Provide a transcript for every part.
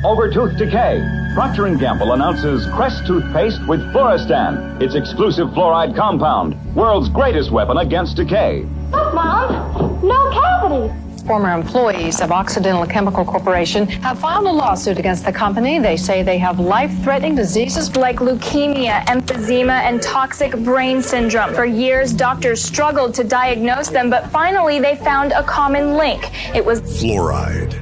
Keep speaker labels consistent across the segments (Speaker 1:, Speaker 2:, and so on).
Speaker 1: Over tooth decay, Procter & Gamble announces Crest toothpaste with Fluoristan, its exclusive fluoride compound, world's greatest weapon against decay.
Speaker 2: Look, Mom, no cavities.
Speaker 3: Former employees of Occidental Chemical Corporation have filed a lawsuit against the company. They say they have life-threatening diseases
Speaker 2: like leukemia, emphysema, and toxic brain syndrome. For years, doctors struggled to diagnose them, but finally they found a common link. It was
Speaker 4: fluoride.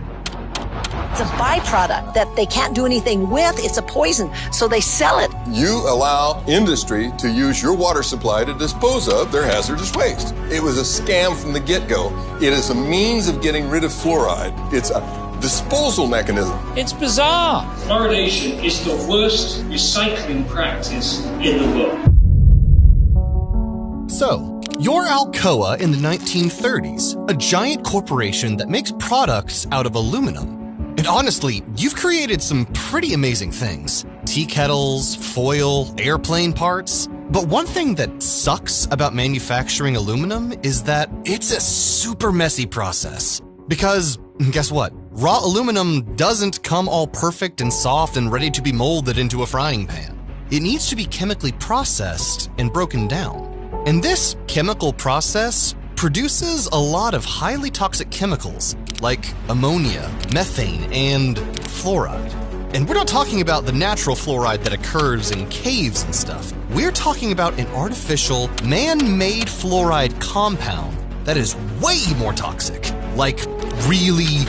Speaker 5: It's a byproduct that they can't do anything with. It's a poison, so they sell it.
Speaker 6: You allow industry to use your water supply to dispose of their hazardous waste. It was a scam from the get-go. It is a means of getting rid of fluoride. It's a disposal mechanism.
Speaker 7: It's bizarre.
Speaker 8: Fluoridation is the worst recycling practice in the world.
Speaker 9: So, you're Alcoa in the 1930s, a giant corporation that makes products out of aluminum. And honestly, you've created some pretty amazing things. Tea kettles, foil, airplane parts. But one thing that sucks about manufacturing aluminum is that it's a super messy process. Because, guess what? Raw aluminum doesn't come all perfect and soft and ready to be molded into a frying pan. It needs to be chemically processed and broken down. And this chemical process produces a lot of highly toxic chemicals like ammonia, methane, and fluoride. And we're not talking about the natural fluoride that occurs in caves and stuff. We're talking about an artificial, man-made fluoride compound that is way more toxic. Like really,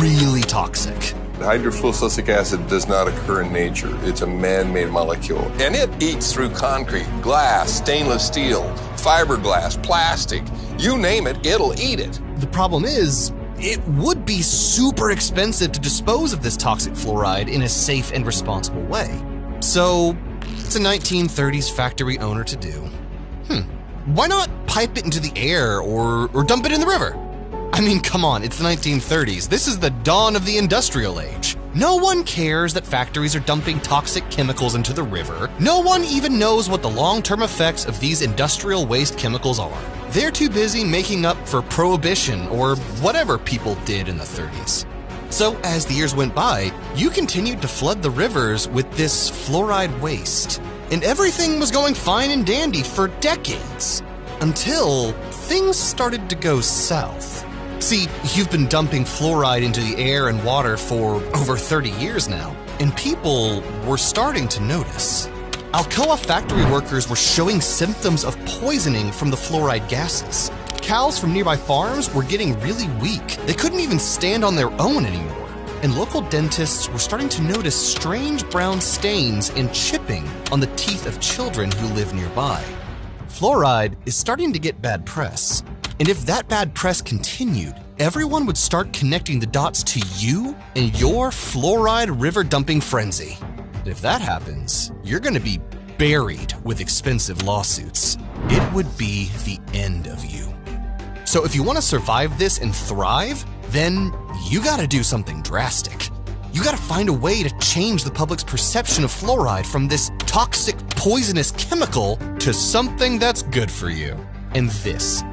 Speaker 9: really toxic.
Speaker 6: Hydrofluorosilicic acid does not occur in nature. It's a man-made molecule. And it eats through concrete, glass, stainless steel, fiberglass, plastic. You name it, it'll eat it.
Speaker 9: The problem is, it would be super expensive to dispose of this toxic fluoride in a safe and responsible way. So, it's a 1930s factory owner to do. Why not pipe it into the air or dump it in the river? I mean, come on, it's the 1930s. This is the dawn of the industrial age. No one cares that factories are dumping toxic chemicals into the river. No one even knows what the long-term effects of these industrial waste chemicals are. They're too busy making up for prohibition or whatever people did in the 30s. So as the years went by, you continued to flood the rivers with this fluoride waste. And everything was going fine and dandy for decades. Until things started to go south. See, you've been dumping fluoride into the air and water for over 30 years now, and people were starting to notice. Alcoa factory workers were showing symptoms of poisoning from the fluoride gases. Cows from nearby farms were getting really weak. They couldn't even stand on their own anymore. And local dentists were starting to notice strange brown stains and chipping on the teeth of children who live nearby. Fluoride is starting to get bad press. And if that bad press continued, everyone would start connecting the dots to you and your fluoride river dumping frenzy. And if that happens, you're going to be buried with expensive lawsuits. It would be the end of you. So if you want to survive this and thrive, then you got to do something drastic. You got to find a way to change the public's perception of fluoride from this toxic, poisonous chemical to something that's good for you. And this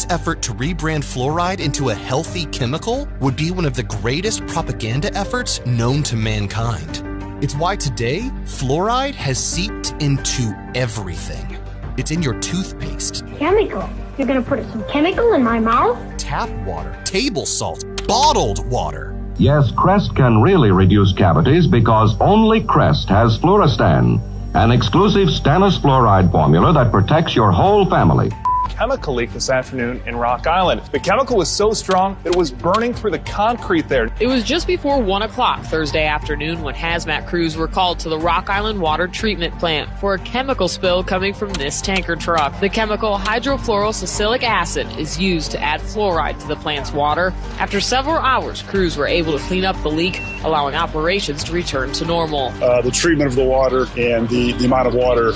Speaker 9: effort to rebrand fluoride into a healthy chemical would be one of the greatest propaganda efforts known to mankind. It's why today, fluoride has seeped into everything. It's in your toothpaste.
Speaker 2: Chemical? You're gonna put some chemical in my mouth?
Speaker 9: Tap water, table salt, bottled water.
Speaker 1: Yes, Crest can really reduce cavities because only Crest has Fluoristan, an exclusive stannous fluoride formula that protects your whole family.
Speaker 10: Chemical leak this afternoon in Rock Island. The chemical was so strong that it was burning through the concrete there.
Speaker 11: It was just before 1 o'clock Thursday afternoon when hazmat crews were called to the Rock Island water treatment plant for a chemical spill coming from this tanker truck. The chemical hydrofluorosilicic acid is used to add fluoride to the plant's water. After several hours, crews were able to clean up the leak, allowing operations to return to normal.
Speaker 12: The treatment of the water and the amount of water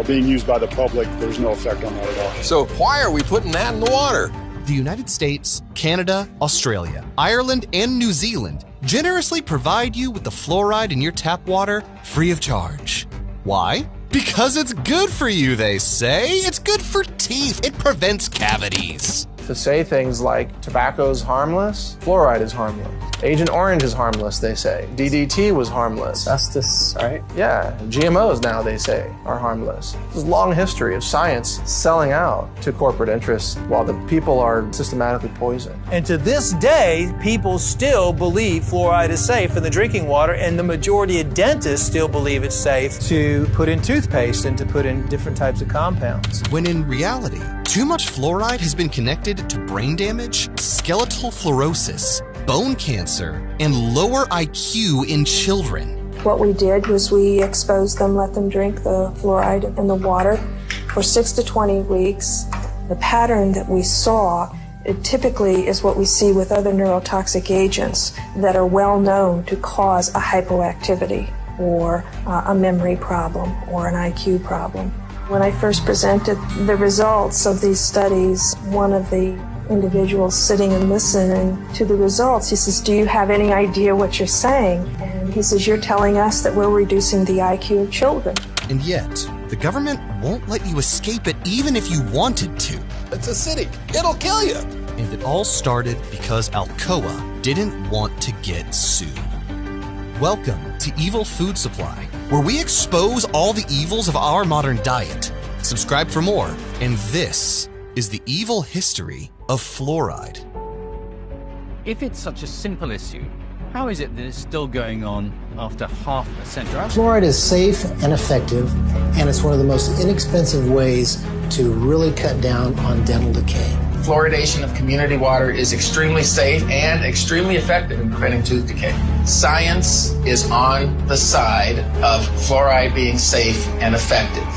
Speaker 12: being used by the public, there's no effect on that at all.
Speaker 6: So why are we putting that in the water?
Speaker 9: The United States, Canada, Australia, Ireland, and New Zealand generously provide you with the fluoride in your tap water free of charge. Why? Because it's good for you, they say. It's good for teeth. It prevents cavities.
Speaker 13: To say things like tobacco is harmless, fluoride is harmless.
Speaker 4: Agent Orange is harmless, they say. DDT was harmless.
Speaker 7: Asbestos, right?
Speaker 4: Yeah, GMOs now, they say, are harmless. There's a long history of science selling out to corporate interests while the people are systematically poisoned.
Speaker 13: And to this day, people still believe fluoride is safe in the drinking water, and the majority of dentists still believe it's safe to put in toothpaste and to put in different types of compounds.
Speaker 9: When in reality, too much fluoride has been connected to brain damage, skeletal fluorosis, bone cancer, and lower IQ in children.
Speaker 14: What we did was we exposed them, let them drink the fluoride in the water for 6 to 20 weeks. The pattern that we saw, it typically is what we see with other neurotoxic agents that are well known to cause a hypoactivity or a memory problem or an IQ problem. When I first presented the results of these studies, one of the individuals sitting and listening to the results, he says, "Do you have any idea what you're saying?" And he says, "You're telling us that we're reducing the IQ of children."
Speaker 9: And yet, the government won't let you escape it even if you wanted to.
Speaker 6: It's acidic. It'll kill you.
Speaker 9: And it all started because Alcoa didn't want to get sued. Welcome to Evil Food Supply, where we expose all the evils of our modern diet. Subscribe for more, and this is the evil history of fluoride.
Speaker 15: If it's such a simple issue, how is it that it's still going on after half a century?
Speaker 16: Fluoride is safe and effective, and it's one of the most inexpensive ways to really cut down on dental decay.
Speaker 17: Fluoridation of community water is extremely safe and extremely effective in preventing tooth decay. Science is on the side of fluoride being safe and effective.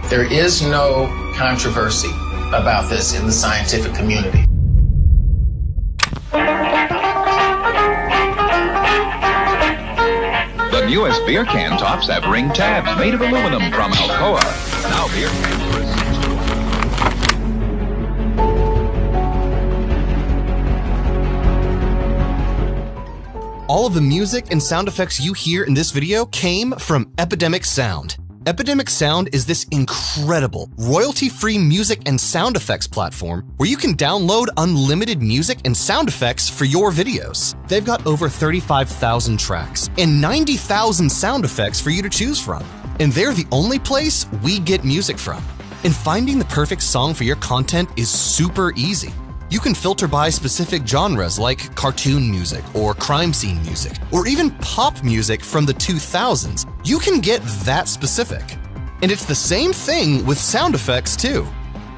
Speaker 17: There is no controversy about this in the scientific community.
Speaker 18: The newest beer can tops have ring tabs made of aluminum from Alcoa. Now beer cans are
Speaker 9: All of the music and sound effects you hear in this video came from Epidemic Sound. Epidemic Sound is this incredible, royalty-free music and sound effects platform where you can download unlimited music and sound effects for your videos. They've got over 35,000 tracks and 90,000 sound effects for you to choose from. And they're the only place we get music from. And finding the perfect song for your content is super easy. You can filter by specific genres like cartoon music or crime scene music, or even pop music from the 2000s. You can get that specific. And it's the same thing with sound effects too.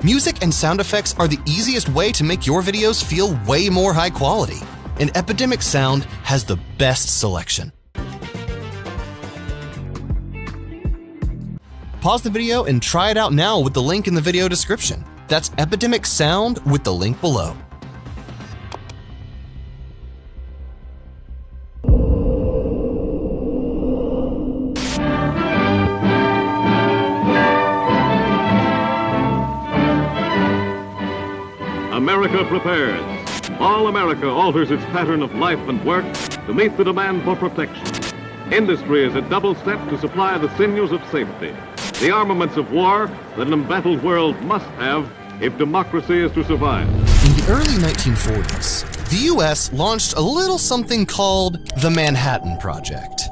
Speaker 9: Music and sound effects are the easiest way to make your videos feel way more high quality. And Epidemic Sound has the best selection. Pause the video and try it out now with the link in the video description. That's Epidemic Sound with the link below.
Speaker 19: America prepares. All America alters its pattern of life and work to meet the demand for protection. Industry is a double step to supply the sinews of safety, the armaments of war that an embattled world must have if democracy is to survive.
Speaker 9: In the early 1940s, the U.S. launched a little something called the Manhattan Project.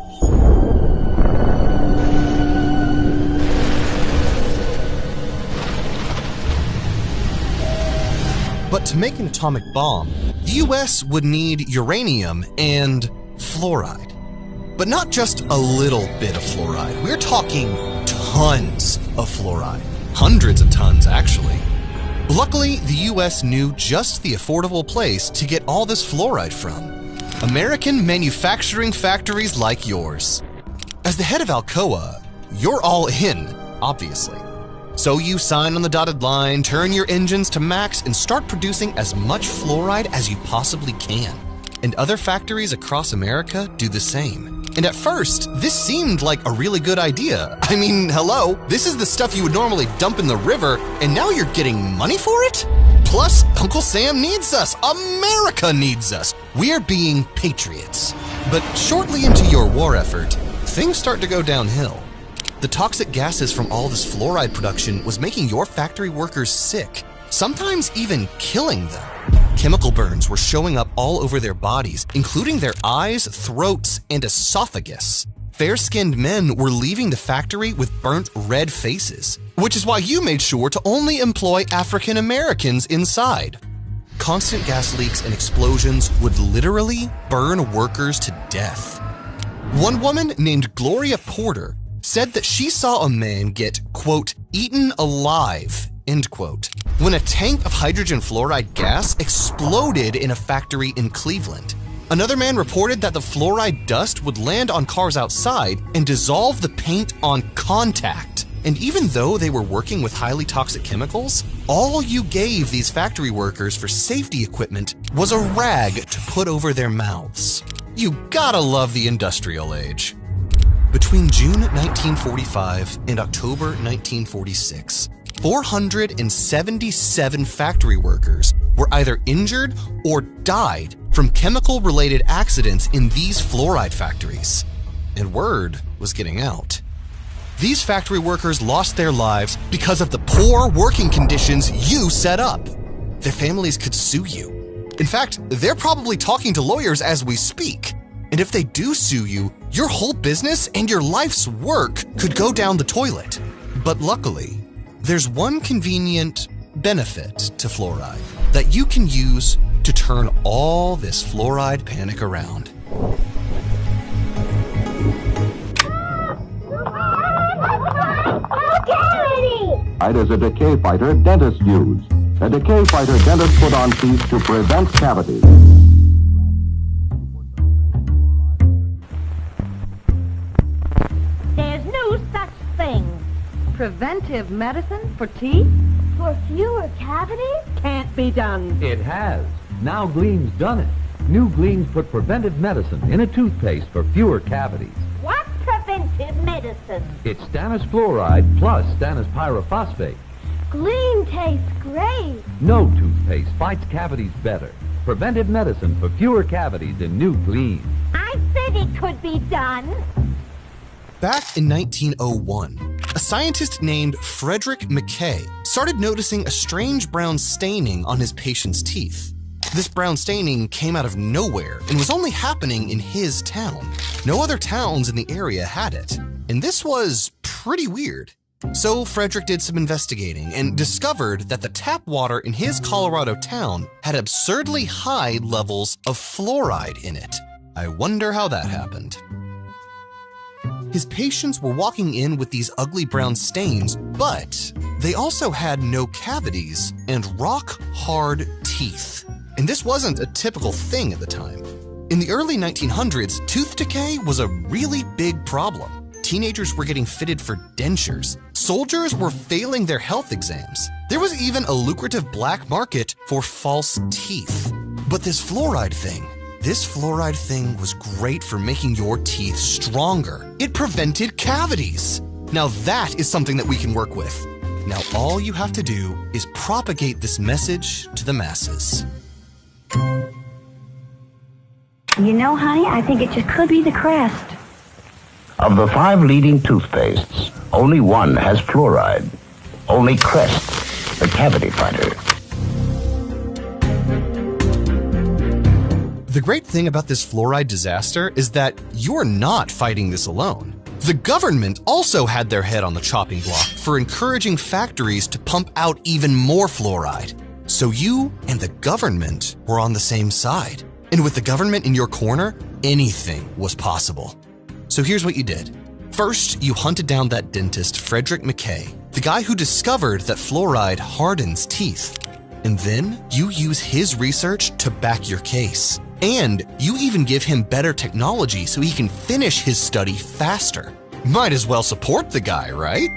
Speaker 9: But to make an atomic bomb, the U.S. would need uranium and fluoride. But not just a little bit of fluoride. We're talking tons of fluoride. Hundreds of tons, actually. Luckily, the U.S. knew just the affordable place to get all this fluoride from. American manufacturing factories like yours. As the head of Alcoa, you're all in, obviously. So you sign on the dotted line, turn your engines to max, and start producing as much fluoride as you possibly can. And other factories across America do the same. And at first, this seemed like a really good idea. I mean, hello, this is the stuff you would normally dump in the river, and now you're getting money for it? Plus, Uncle Sam needs us. America needs us. We're being patriots. But shortly into your war effort, things start to go downhill. The toxic gases from all this fluoride production was making your factory workers sick, sometimes even killing them. Chemical burns were showing up all over their bodies, including their eyes, throats, and esophagus. Fair-skinned men were leaving the factory with burnt red faces, which is why you made sure to only employ African Americans inside. Constant gas leaks and explosions would literally burn workers to death. One woman named Gloria Porter said that she saw a man get, quote, eaten alive, end quote, when a tank of hydrogen fluoride gas exploded in a factory in Cleveland. Another man reported that the fluoride dust would land on cars outside and dissolve the paint on contact. And even though they were working with highly toxic chemicals, all you gave these factory workers for safety equipment was a rag to put over their mouths. You gotta love the industrial age. Between June 1945 and October 1946, 477 factory workers were either injured or died from chemical-related accidents in these fluoride factories. And word was getting out. These factory workers lost their lives because of the poor working conditions you set up. Their families could sue you. In fact, they're probably talking to lawyers as we speak. And if they do sue you, your whole business and your life's work could go down the toilet. But luckily, there's one convenient benefit to fluoride that you can use to turn all this fluoride panic around.
Speaker 1: Fluoride is a decay fighter dentists use. A decay fighter dentists put on teeth to prevent cavities.
Speaker 7: There's no such thing. Preventive medicine for teeth? For fewer cavities? Can't be done.
Speaker 20: It has. Now Gleam's done it. New Gleam's put preventive medicine in a toothpaste for fewer cavities.
Speaker 7: What preventive medicine?
Speaker 20: It's stannous fluoride plus stannous pyrophosphate.
Speaker 7: Gleam tastes great.
Speaker 20: No toothpaste fights cavities better. Preventive medicine for fewer cavities in New Gleam.
Speaker 7: I said it could be done.
Speaker 9: Back in 1901, a scientist named Frederick Mackay started noticing a strange brown staining on his patient's teeth. This brown staining came out of nowhere and was only happening in his town. No other towns in the area had it, and this was pretty weird. So Frederick did some investigating and discovered that the tap water in his Colorado town had absurdly high levels of fluoride in it. I wonder how that happened. His patients were walking in with these ugly brown stains, but they also had no cavities and rock-hard teeth. And this wasn't a typical thing at the time. In the early 1900s, tooth decay was a really big problem. Teenagers were getting fitted for dentures. Soldiers were failing their health exams. There was even a lucrative black market for false teeth. But this fluoride thing was great for making your teeth stronger. It prevented cavities. Now that is something that we can work with. Now all you have to do is propagate this message to the masses.
Speaker 7: You know, honey, I think it just could be the Crest.
Speaker 21: Of the 5 leading toothpastes, only one has fluoride. Only Crest, the cavity fighter.
Speaker 9: The great thing about this fluoride disaster is that you're not fighting this alone. The government also had their head on the chopping block for encouraging factories to pump out even more fluoride. So you and the government were on the same side. And with the government in your corner, anything was possible. So here's what you did. First, you hunted down that dentist, Frederick Mackay, the guy who discovered that fluoride hardens teeth. And then you use his research to back your case. And you even give him better technology so he can finish his study faster. Might as well support the guy, right?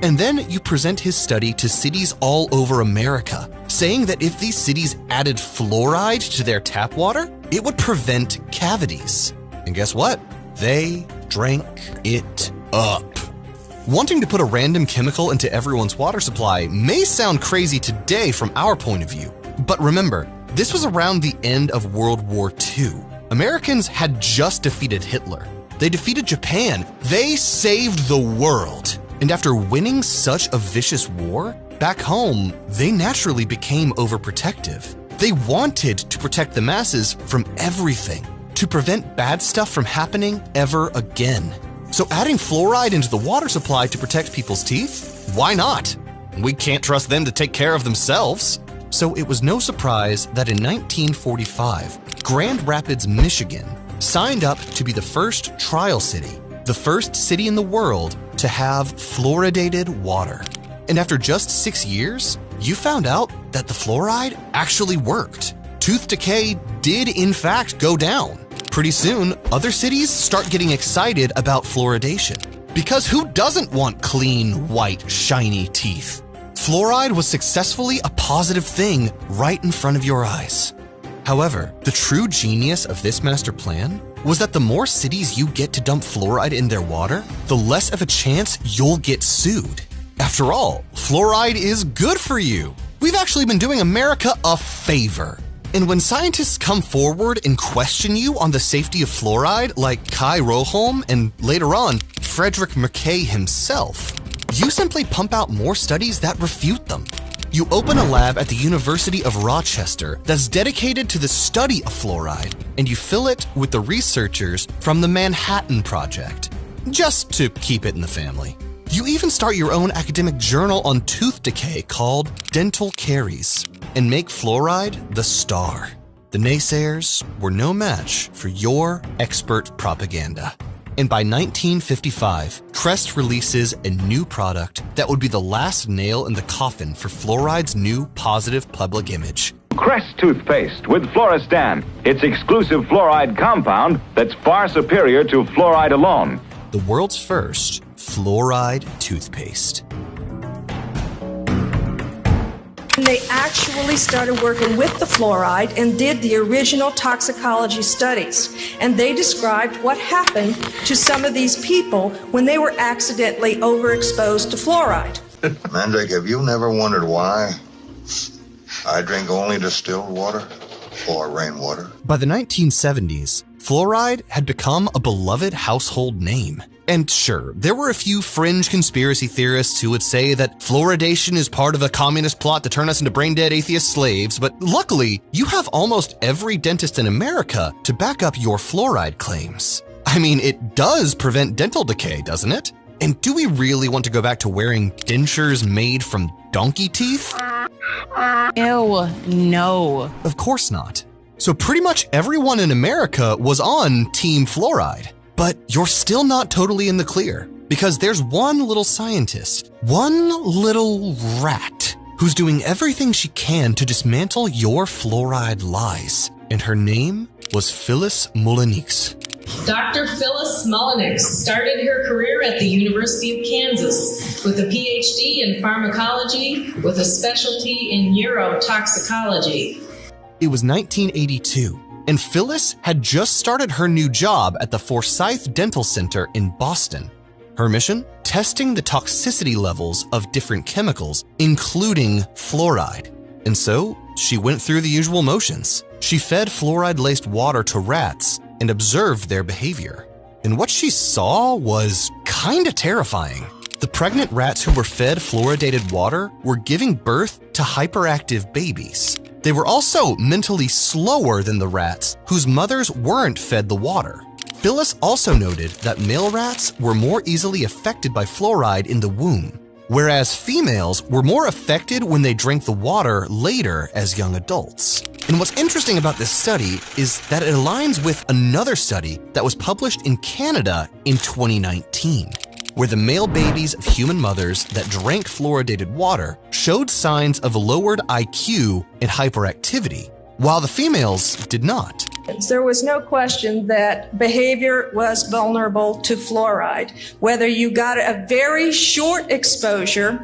Speaker 9: And then you present his study to cities all over America, saying that if these cities added fluoride to their tap water, it would prevent cavities. And guess what? They drank it up. Wanting to put a random chemical into everyone's water supply may sound crazy today from our point of view. But remember, this was around the end of World War II. Americans had just defeated Hitler. They defeated Japan. They saved the world. And after winning such a vicious war, Back home, they naturally became overprotective. They wanted to protect the masses from everything, to prevent bad stuff from happening ever again. So adding fluoride into the water supply to protect people's teeth? Why not? We can't trust them to take care of themselves. So it was no surprise that in 1945, Grand Rapids, Michigan, signed up to be the first trial city, the first city in the world to have fluoridated water. And after just 6 years, you found out that the fluoride actually worked. Tooth decay did in fact go down. Pretty soon, other cities start getting excited about fluoridation. Because who doesn't want clean, white, shiny teeth? Fluoride was successfully a positive thing right in front of your eyes. However, the true genius of this master plan was that the more cities you get to dump fluoride in their water, the less of a chance you'll get sued. After all, fluoride is good for you. We've actually been doing America a favor. And when scientists come forward and question you on the safety of fluoride, like Kai Roholm and later on, Frederick Mackay himself, you simply pump out more studies that refute them. You open a lab at the University of Rochester that's dedicated to the study of fluoride, and you fill it with the researchers from the Manhattan Project, just to keep it in the family. You even start your own academic journal on tooth decay called Dental Caries, and make fluoride the star. The naysayers were no match for your expert propaganda. And by 1955, Crest releases a new product that would be the last nail in the coffin for fluoride's new positive public image.
Speaker 18: Crest toothpaste with Fluoristan, its exclusive fluoride compound that's far superior to fluoride alone.
Speaker 9: The world's first fluoride toothpaste.
Speaker 14: They actually started working with the fluoride and did the original toxicology studies. And they described what happened to some of these people when they were accidentally overexposed to fluoride.
Speaker 3: Mandrake, have you never wondered why I drink only distilled water or rainwater?
Speaker 9: By the 1970s, fluoride had become a beloved household name. And sure, there were a few fringe conspiracy theorists who would say that fluoridation is part of a communist plot to turn us into brain-dead atheist slaves, but luckily, you have almost every dentist in America to back up your fluoride claims. I mean, it does prevent dental decay, doesn't it? And do we really want to go back to wearing dentures made from donkey teeth?
Speaker 11: Ew, no.
Speaker 9: Of course not. So pretty much everyone in America was on Team Fluoride. But you're still not totally in the clear, because there's one little scientist, one little rat, who's doing everything she can to dismantle your fluoride lies. And her name was Phyllis Mullenix.
Speaker 22: Dr. Phyllis Mullenix started her career at the University of Kansas with a PhD in pharmacology with a specialty in neurotoxicology.
Speaker 9: It was 1982. And Phyllis had just started her new job at the Forsyth Dental Center in Boston. Her mission? Testing the toxicity levels of different chemicals, including fluoride. And so, she went through the usual motions. She fed fluoride-laced water to rats and observed their behavior. And what she saw was kinda terrifying. The pregnant rats who were fed fluoridated water were giving birth to hyperactive babies. They were also mentally slower than the rats whose mothers weren't fed the water. Phyllis also noted that male rats were more easily affected by fluoride in the womb, whereas females were more affected when they drank the water later as young adults. And what's interesting about this study is that it aligns with another study that was published in Canada in 2019. Where the male babies of human mothers that drank fluoridated water showed signs of lowered IQ and hyperactivity, while the females did not.
Speaker 14: There was no question that behavior was vulnerable to fluoride. Whether you got a very short exposure,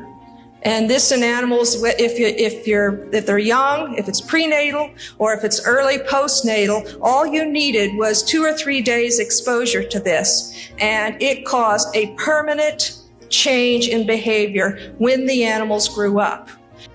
Speaker 14: and this in animals, if they're young, if it's prenatal, or if it's early postnatal, all you needed was 2 or 3 days exposure to this, and it caused a permanent change in behavior when the animals grew up.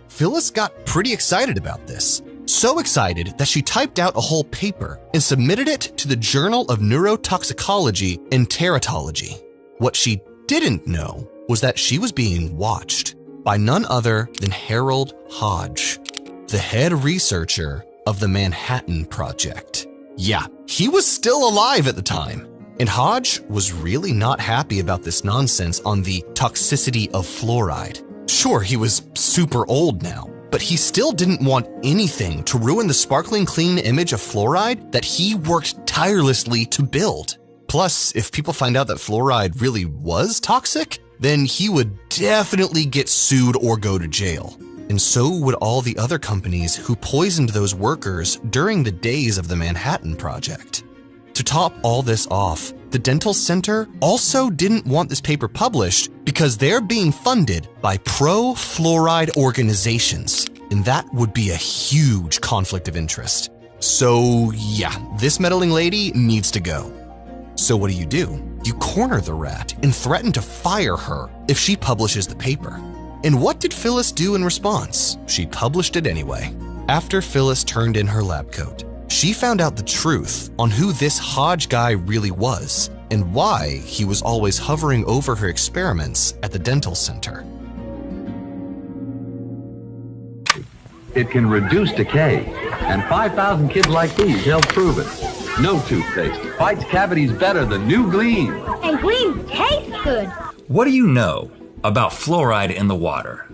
Speaker 9: Phyllis got pretty excited about this. So excited that she typed out a whole paper and submitted it to the Journal of Neurotoxicology and Teratology. What she didn't know was that she was being watched. by none other than Harold Hodge, the head researcher of the Manhattan Project. Yeah, he was still alive at the time. And Hodge was really not happy about this nonsense on the toxicity of fluoride. Sure, he was super old now, but he still didn't want anything to ruin the sparkling clean image of fluoride that he worked tirelessly to build. Plus, if people find out that fluoride really was toxic, then he would definitely get sued or go to jail. And so would all the other companies who poisoned those workers during the days of the Manhattan Project. To top all this off, the Dental Center also didn't want this paper published because they're being funded by pro-fluoride organizations, and that would be a huge conflict of interest. So yeah, this meddling lady needs to go. So what do? You corner the rat and threaten to fire her if she publishes the paper. And what did Phyllis do in response? She published it anyway. After Phyllis turned in her lab coat, she found out the truth on who this Hodge guy really was and why he was always hovering over her experiments at the dental center.
Speaker 20: It can reduce decay, and 5,000 kids like these help prove it. No toothpaste fights cavities better than New Gleam.
Speaker 7: And Gleam tastes good.
Speaker 5: What do you know about fluoride in the water?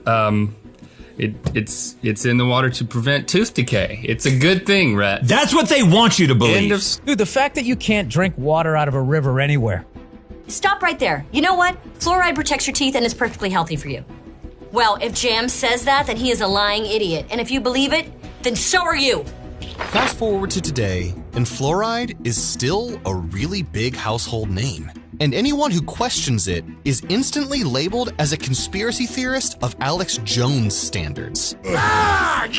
Speaker 8: It's in the water to prevent tooth decay. It's a good thing, Rhett.
Speaker 5: That's what they want you to believe.
Speaker 23: Dude, the fact that you can't drink water out of a river anywhere.
Speaker 24: Stop right there. You know what? Fluoride protects your teeth and is perfectly healthy for you. Well, if Jam says that, then he is a lying idiot. And if you believe it, then so are you.
Speaker 9: Fast forward to today, and fluoride is still a really big household name. And anyone who questions it is instantly labeled as a conspiracy theorist of Alex Jones standards. And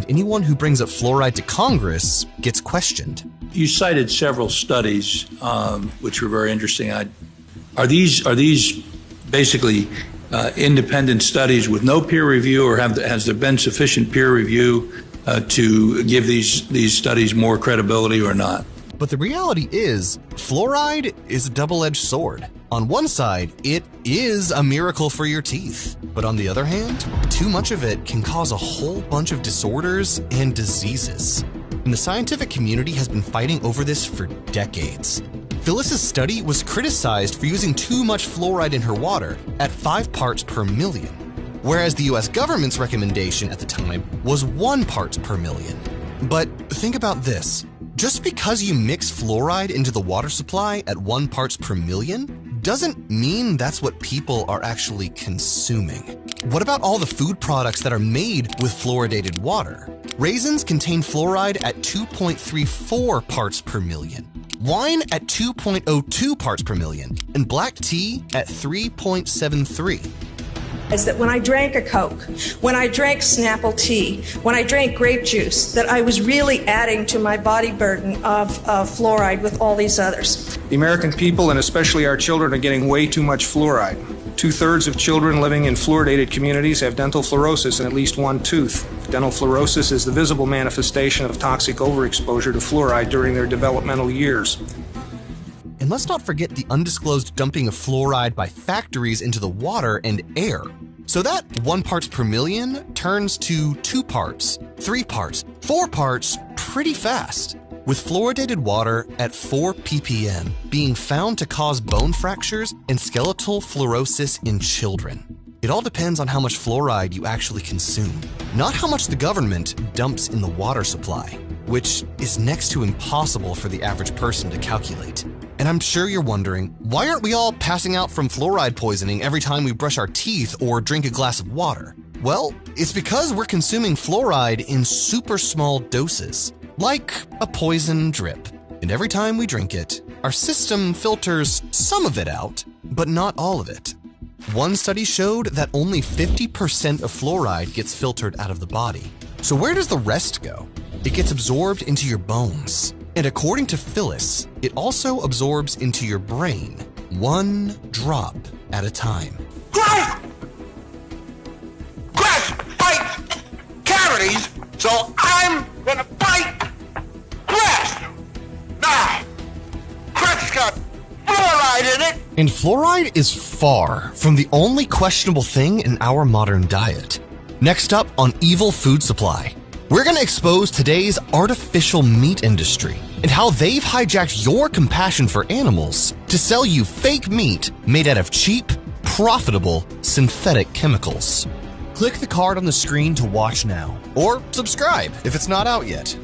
Speaker 9: anyone who brings up fluoride to Congress gets questioned.
Speaker 25: You cited several studies, which were very interesting. Are these basically independent studies with no peer review, or has there been sufficient peer review to give these studies more credibility or not?
Speaker 9: But the reality is, fluoride is a double-edged sword. On one side, it is a miracle for your teeth. But on the other hand, too much of it can cause a whole bunch of disorders and diseases. And the scientific community has been fighting over this for decades. Phyllis's study was criticized for using too much fluoride in her water at 5 parts per million, whereas the US government's recommendation at the time was 1 part per million. But think about this. Just because you mix fluoride into the water supply at 1 parts per million doesn't mean that's what people are actually consuming. What about all the food products that are made with fluoridated water? Raisins contain fluoride at 2.34 parts per million, wine at 2.02 parts per million, and black tea at 3.73.
Speaker 14: Is that when I drank a Coke, when I drank Snapple tea, when I drank grape juice, that I was really adding to my body burden of fluoride with all these others.
Speaker 26: The American people, and especially our children, are getting way too much fluoride. 2/3 of children living in fluoridated communities have dental fluorosis in at least one tooth. Dental fluorosis is the visible manifestation of toxic overexposure to fluoride during their developmental years.
Speaker 9: And let's not forget the undisclosed dumping of fluoride by factories into the water and air. So that 1 parts per million turns to 2 parts, 3 parts, 4 parts pretty fast, with fluoridated water at 4 ppm being found to cause bone fractures and skeletal fluorosis in children. It all depends on how much fluoride you actually consume, not how much the government dumps in the water supply, which is next to impossible for the average person to calculate. And I'm sure you're wondering, why aren't we all passing out from fluoride poisoning every time we brush our teeth or drink a glass of water? Well, it's because we're consuming fluoride in super small doses, like a poison drip. And every time we drink it, our system filters some of it out, but not all of it. One study showed that only 50% of fluoride gets filtered out of the body. So where does the rest go? It gets absorbed into your bones. And according to Phyllis, it also absorbs into your brain, 1 drop at a time.
Speaker 3: Crest fights cavities, so I'm gonna fight Crest. Now, Crest got
Speaker 2: fluoride in it!
Speaker 9: And fluoride is far from the only questionable thing in our modern diet. Next up on Evil Food Supply, we're going to expose today's artificial meat industry and how they've hijacked your compassion for animals to sell you fake meat made out of cheap, profitable, synthetic chemicals. Click the card on the screen to watch now, or subscribe if it's not out yet.